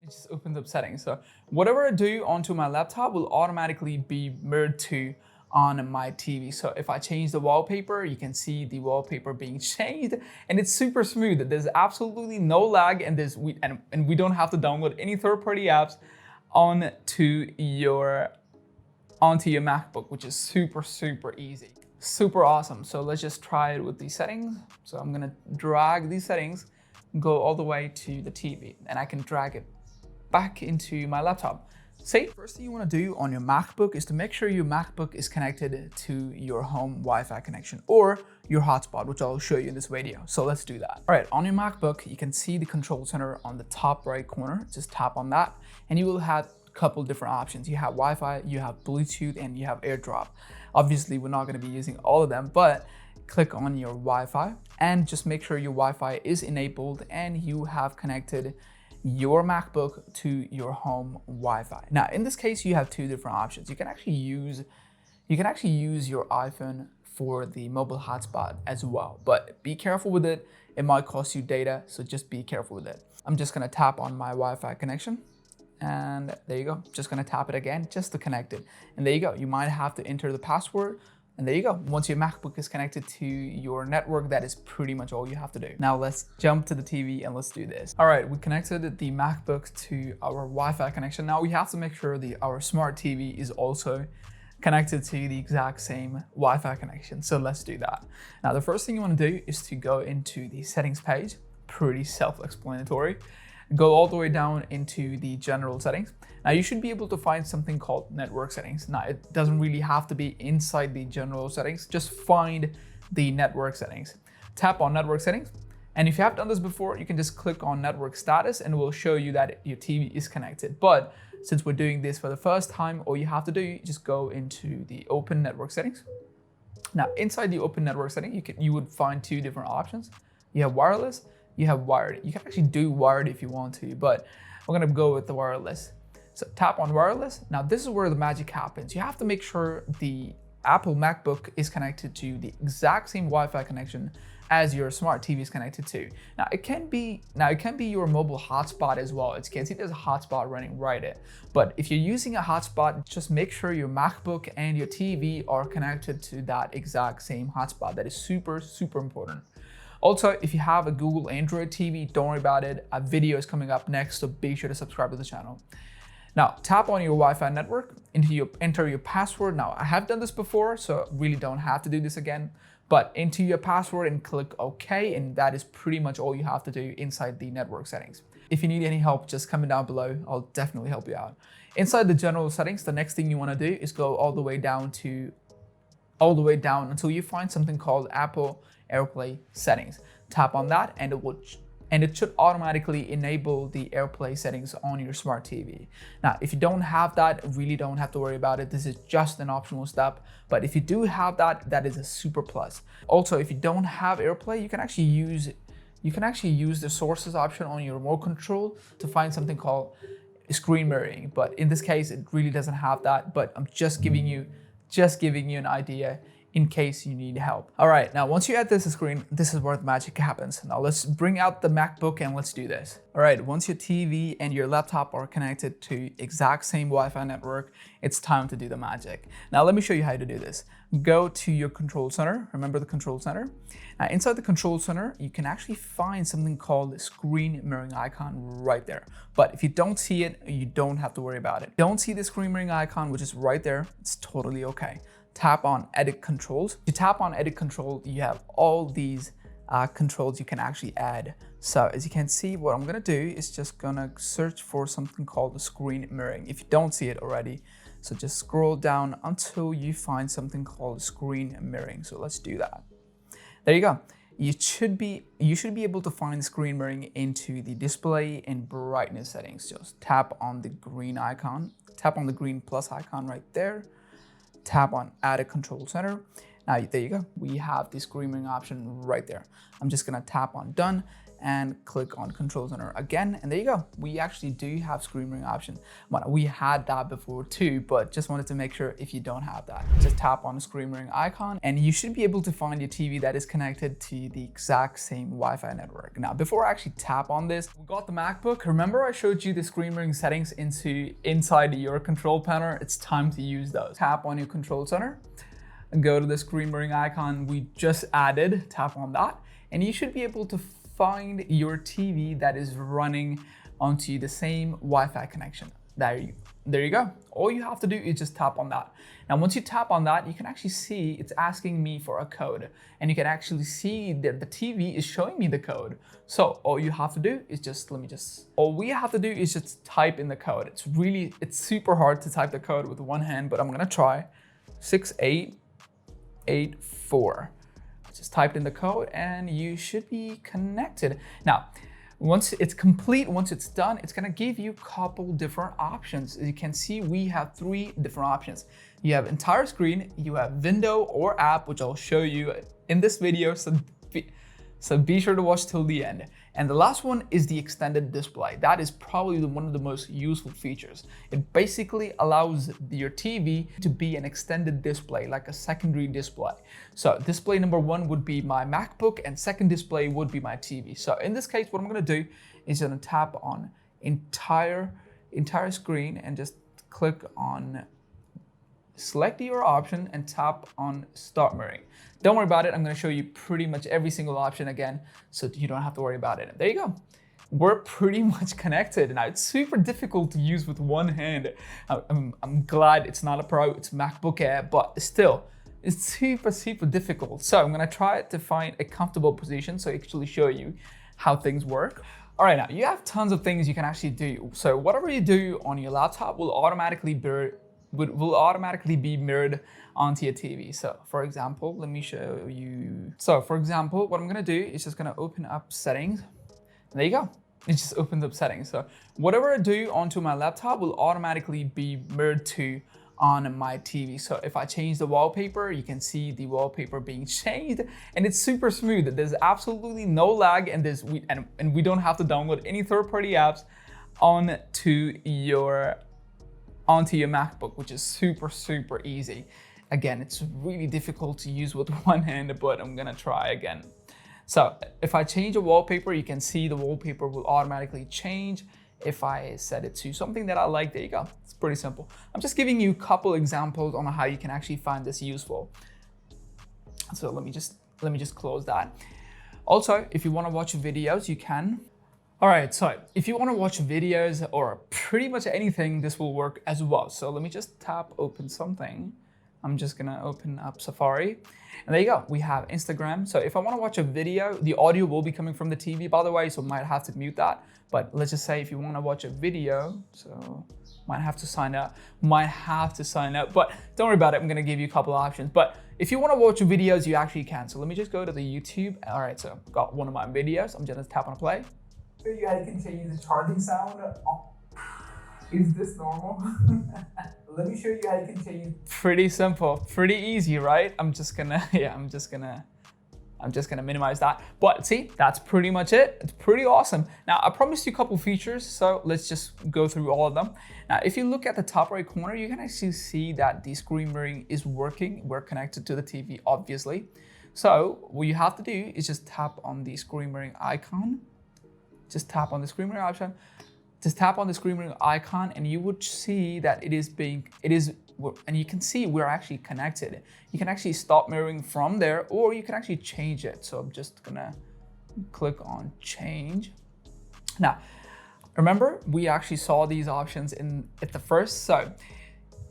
it just opens up settings. So whatever I do onto my laptop will automatically be mirrored to on my TV. So if I change the wallpaper, you can see the wallpaper being changed, and it's super smooth. There's absolutely no lag, and we don't have to download any third-party apps onto your MacBook, which is super easy. Super awesome. So let's just try it with these settings. So I'm gonna drag these settings, go all the way to the TV, and I can drag it back into my laptop. See, first thing you want to do on your MacBook is to make sure your MacBook is connected to your home Wi-Fi connection or your hotspot, which I'll show you in this video. So let's do that. All right, on your MacBook, you can see the control center on the top right corner. Just tap on that, and you will have a couple different options. You have Wi-Fi, you have Bluetooth, and you have AirDrop. Obviously, we're not going to be using all of them, but click on your Wi-Fi and just make sure your Wi-Fi is enabled and you have connected your MacBook to your home Wi-Fi. Now, in this case, you have two different options. You can actually use your iPhone for the mobile hotspot as well, but be careful with it. It might cost you data, so just be careful with it. I'm just gonna tap on my Wi-Fi connection, and there you go. Just gonna tap it again just to connect it. And there you go. You might have to enter the password. And there you go. Once your MacBook is connected to your network, that is pretty much all you have to do. Now let's jump to the TV and let's do this. All right, we connected the MacBook to our Wi-Fi connection. Now we have to make sure our smart TV is also connected to the exact same Wi-Fi connection. So let's do that. Now the first thing you want to do is to go into the settings page. Pretty self-explanatory. Go all the way down into the general settings. Now you should be able to find something called network settings. Now it doesn't really have to be inside the general settings, just find the network settings. Tap on network settings. And if you have done this before, you can just click on network status and it will show you that your TV is connected. But since we're doing this for the first time, all you have to do is just go into the open network settings. Now inside the open network setting, you would find two different options. You have wireless, you have wired. You can actually do wired if you want to, but we're gonna go with the wireless. So tap on wireless. Now this is where the magic happens. You have to make sure the Apple MacBook is connected to the exact same Wi-Fi connection as your smart TV is connected to. Now it can be your mobile hotspot as well. As you can see, there's a hotspot running right there. But if you're using a hotspot, just make sure your MacBook and your TV are connected to that exact same hotspot. That is super important. Also, if you have a Google Android TV, don't worry about it. A video is coming up next, so be sure to subscribe to the channel. Now, tap on your Wi-Fi network, enter your password. Now, I have done this before, so really don't have to do this again, but enter your password and click OK, and that is pretty much all you have to do inside the network settings. If you need any help, just comment down below. I'll definitely help you out. Inside the general settings, the next thing you want to do is go all the way down until you find something called Apple AirPlay settings. Tap on that and it should automatically enable the AirPlay settings on your smart TV. Now, if you don't have that, really don't have to worry about it. This is just an optional step, but if you do have that, that is a super plus. Also, if you don't have AirPlay, you can actually use the sources option on your remote control to find something called screen mirroring. But in this case, it really doesn't have that, but I'm just giving you an idea in case you need help. All right, now once you add this screen, this is where the magic happens. Now let's bring out the MacBook and let's do this. All right, once your TV and your laptop are connected to exact same Wi-Fi network, it's time to do the magic. Now let me show you how to do this. Go to your control center. Remember the control center? Now inside the control center, you can actually find something called the screen mirroring icon right there. But if you don't see it, you don't have to worry about it. Don't see the screen mirroring icon, which is right there, it's totally okay. Tap on edit controls. If you tap on edit control, you have all these controls you can actually add. So as you can see, what I'm gonna do is just gonna search for something called the screen mirroring. If you don't see it already, so just scroll down until you find something called screen mirroring. So let's do that. There you go. You should be able to find screen mirroring into the display and brightness settings. Just tap on the green icon, tap on the green plus icon right there. Tap on add a control center. Now there you go. We have the screen mirroring option right there. I'm just gonna tap on done and click on Control Center again, and there you go. We actually do have screen mirroring option. Well, we had that before too, but just wanted to make sure if you don't have that, just tap on the screen mirroring icon and you should be able to find your TV that is connected to the exact same Wi-Fi network. Now, before I actually tap on this, we got the MacBook. Remember I showed you the screen mirroring settings inside your control panel? It's time to use those. Tap on your Control Center and go to the screen mirroring icon we just added, tap on that, and you should be able to find your TV that is running onto the same Wi-Fi connection. There you go. All you have to do is just tap on that. Now, once you tap on that, you can actually see it's asking me for a code, and you can actually see that the TV is showing me the code. So all you have to do is all we have to do is just type in the code. It's super hard to type the code with one hand, but I'm gonna try 6884. Just typed in the code and you should be connected. Now, once it's complete, once it's done, it's gonna give you a couple different options. As you can see, we have 3 different options. You have entire screen, you have window or app, which I'll show you in this video, so be sure to watch till the end. And the last one is the extended display. That is probably one of the most useful features. It basically allows your TV to be an extended display, like a secondary display. So display number 1 would be my MacBook and second display would be my TV. So in this case, what I'm gonna do is gonna tap on entire screen and just click on select your option and tap on start mirroring. Don't worry about it. I'm going to show you pretty much every single option again, so you don't have to worry about it. There you go. We're pretty much connected. Now, it's super difficult to use with one hand. I'm glad it's not a Pro, it's MacBook Air, but still, it's super difficult. So I'm going to try to find a comfortable position so I actually show you how things work. All right, now you have tons of things you can actually do. So whatever you do on your laptop will automatically be mirrored onto your TV. So for example, let me show you. So for example, what I'm gonna do is just gonna open up settings. There you go. It just opens up settings. So whatever I do onto my laptop will automatically be mirrored to on my TV. So if I change the wallpaper, you can see the wallpaper being changed and it's super smooth. There's absolutely no lag and we don't have to download any third-party apps onto your MacBook, which is super easy. Again, it's really difficult to use with one hand, but I'm gonna try again. So if I change a wallpaper, you can see the wallpaper will automatically change. If I set it to something that I like, there you go. It's pretty simple. I'm just giving you a couple examples on how you can actually find this useful. So let me just close that. Also, if you want to watch videos, you can. All right, so if you want to watch videos or pretty much anything, this will work as well. So let me just tap open something. I'm just gonna open up Safari. And there you go, we have Instagram. So if I want to watch a video, the audio will be coming from the TV, by the way, so might have to mute that. But let's just say if you want to watch a video, so might have to sign up, but don't worry about it. I'm gonna give you a couple of options. But if you want to watch videos, you actually can. So let me just go to the YouTube. All right, so I've got one of my videos. I'm just gonna tap on play. So you guys can change the charging sound. Oh, is this normal? Let me show you how you can change. Pretty simple, pretty easy, right? I'm just gonna minimize that. But see, that's pretty much it. It's pretty awesome. Now, I promised you a couple features, so let's just go through all of them. Now, if you look at the top right corner, you can actually see that the screen mirroring is working. We're connected to the TV, obviously. So what you have to do is just tap on the screen mirroring icon. Just tap on the screen mirroring option. Just tap on the screen mirroring icon and you would see that and you can see we're actually connected. You can actually stop mirroring from there or you can actually change it. So I'm just gonna click on change. Now, remember we actually saw these options at the first. So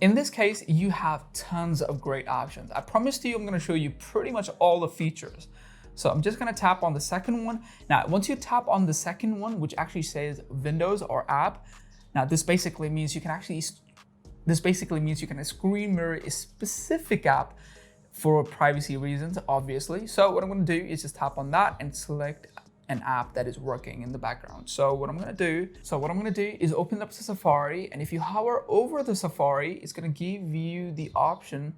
in this case, you have tons of great options. I promised you I'm gonna show you pretty much all the features. So I'm just gonna tap on the second one. Now, once you tap on the second one, which actually says Windows or app, now this basically means you can screen mirror a specific app for privacy reasons, obviously. So what I'm gonna do is just tap on that and select an app that is working in the background. So what I'm gonna do is open up the Safari, and if you hover over the Safari, it's gonna give you the option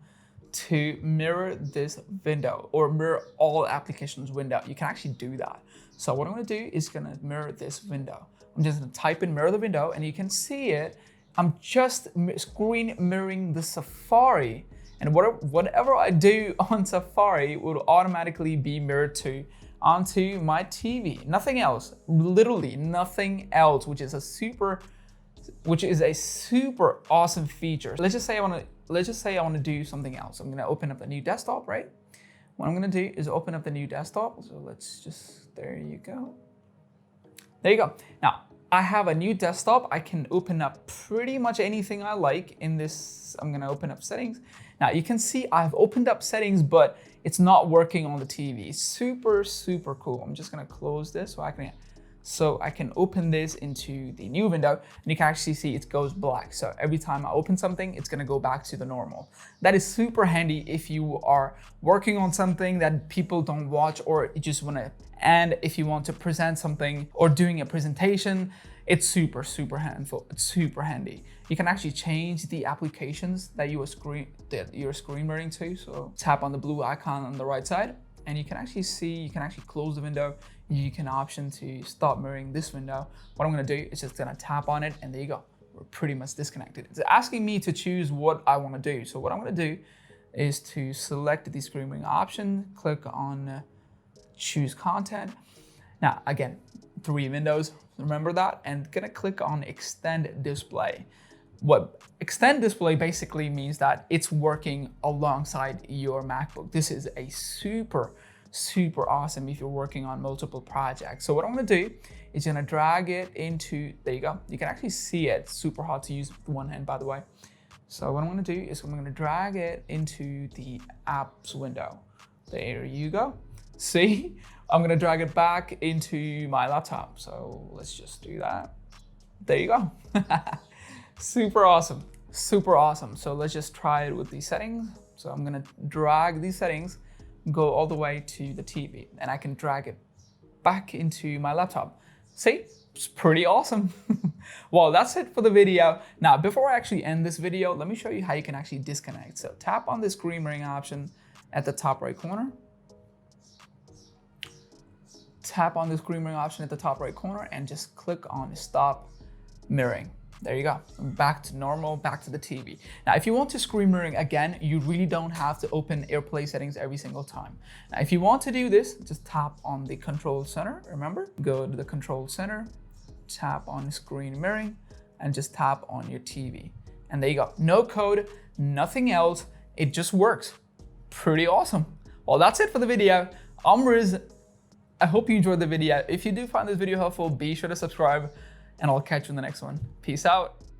to mirror this window or mirror all applications window. You can actually do that. So what I'm gonna do is gonna mirror this window. I'm just gonna type in mirror the window and you can see it. I'm just screen mirroring the Safari, and whatever I do on Safari will automatically be mirrored to onto my TV. Nothing else, literally nothing else, which is a super awesome feature. Let's just say I want to do something else. I'm gonna open up a new desktop, right? What I'm gonna do is open up the new desktop. So let's just, there you go. There you go. Now, I have a new desktop. I can open up pretty much anything I like in this. I'm gonna open up settings. Now you can see I've opened up settings, but it's not working on the TV. Super cool. I'm just gonna close this so I can open this into the new window, and you can actually see it goes black. So every time I open something, it's gonna go back to the normal. That is super handy if you are working on something that people don't watch, or you just wanna, and if you want to present something or doing a presentation, it's super handful. It's super handy. You can actually change the applications that you're screen mirroring to. So tap on the blue icon on the right side, and you can actually see, you can actually close the window. You can option to stop mirroring this window. What I'm gonna do is just gonna tap on it, and there you go. We're pretty much disconnected. It's asking me to choose what I wanna do. So what I'm gonna do is to select the screen mirroring option, click on choose content. Now, again, 3 windows, remember that, and gonna click on extend display. What extend display basically means that it's working alongside your MacBook. This is a super awesome if you're working on multiple projects. So what I'm gonna do is gonna drag it into, there you go. You can actually see it, super hard to use with one hand, by the way. So what I'm gonna do is I'm gonna drag it into the apps window. There you go. See, I'm gonna drag it back into my laptop. So let's just do that. There you go. Super awesome. So let's just try it with these settings. So I'm gonna drag these settings, go all the way to the TV, and I can drag it back into my laptop. See, it's pretty awesome. Well, that's it for the video. Now, before I actually end this video, let me show you how you can actually disconnect. So tap on the screen mirroring option at the top right corner. Tap on the screen mirroring option at the top right corner and just click on stop mirroring. There you go, back to normal, back to the TV. Now, if you want to screen mirroring again, you really don't have to open AirPlay settings every single time. Now, if you want to do this, just tap on the control center, remember? Go to the control center, tap on screen mirroring, and just tap on your TV. And there you go, no code, nothing else, it just works. Pretty awesome. Well, that's it for the video. I'm Riz. I hope you enjoyed the video. If you do find this video helpful, be sure to subscribe, and I'll catch you in the next one. Peace out.